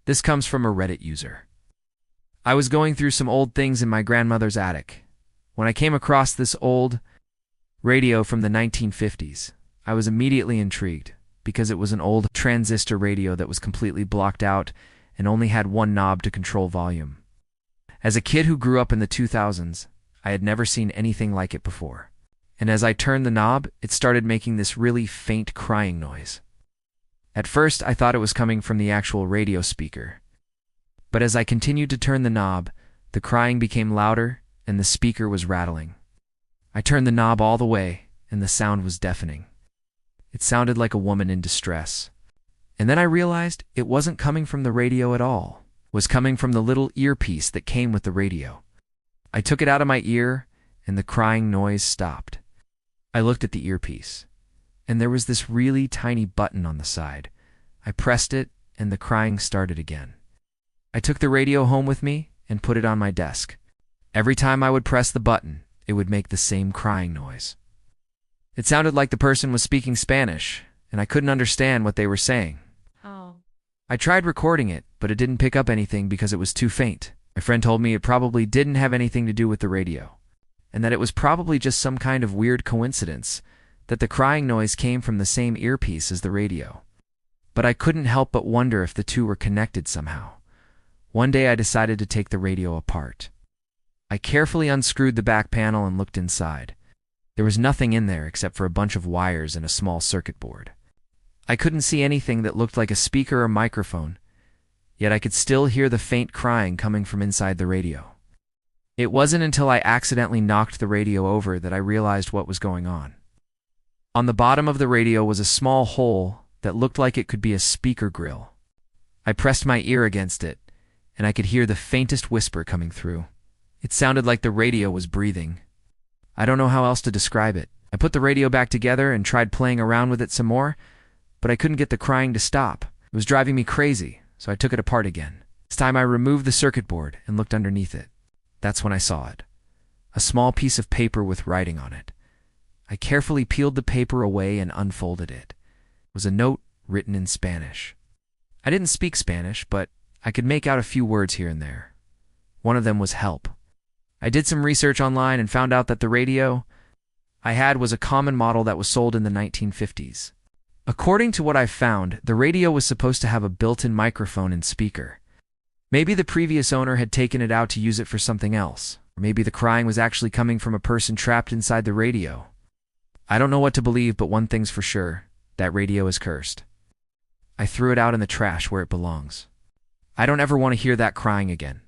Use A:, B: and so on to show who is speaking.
A: This comes from a Reddit user. I was going through some old things in my grandmother's attic when I came across this old radio from the 1950s. I was immediately intrigued because it was an old transistor radio that was completely blocked out and only had one knob to control volume. As a kid who grew up in the 2000s, I had never seen anything like it before. And as I turned the knob, it started making this really faint crying noise. At first, I thought it was coming from the actual radio speaker. But as I continued to turn the knob, the crying became louder and the speaker was rattling. I turned the knob all the way and the sound was deafening. It sounded like a woman in distress. And then I realized it wasn't coming from the radio at all. It was coming from the little earpiece that came with the radio. I took it out of my ear and the crying noise stopped. I looked at the earpiece, and there was this really tiny button on the side. I pressed it, and the crying started again. I took the radio home with me and put it on my desk. Every time I would press the button, it would make the same crying noise. It sounded like the person was speaking Spanish, and I couldn't understand what they were saying.
B: Oh.
A: I tried recording it, but it didn't pick up anything because it was too faint. My friend told me it probably didn't have anything to do with the radio, and that it was probably just some kind of weird coincidence that the crying noise came from the same earpiece as the radio. But I couldn't help but wonder if the two were connected somehow. One day I decided to take the radio apart. I carefully unscrewed the back panel and looked inside. There was nothing in there except for a bunch of wires and a small circuit board. I couldn't see anything that looked like a speaker or microphone, yet I could still hear the faint crying coming from inside the radio. It wasn't until I accidentally knocked the radio over that I realized what was going on. On the bottom of the radio was a small hole that looked like it could be a speaker grill. I pressed my ear against it, and I could hear the faintest whisper coming through. It sounded like the radio was breathing. I don't know how else to describe it. I put the radio back together and tried playing around with it some more, but I couldn't get the crying to stop. It was driving me crazy, so I took it apart again. This time I removed the circuit board and looked underneath it. That's when I saw it. A small piece of paper with writing on it. I carefully peeled the paper away and unfolded it. It was a note written in Spanish. I didn't speak Spanish, but I could make out a few words here and there. One of them was help. I did some research online and found out that the radio I had was a common model that was sold in the 1950s. According to what I found, the radio was supposed to have a built-in microphone and speaker. Maybe the previous owner had taken it out to use it for something else. Or maybe the crying was actually coming from a person trapped inside the radio. I don't know what to believe, but one thing's for sure. That radio is cursed. I threw it out in the trash where it belongs. I don't ever want to hear that crying again.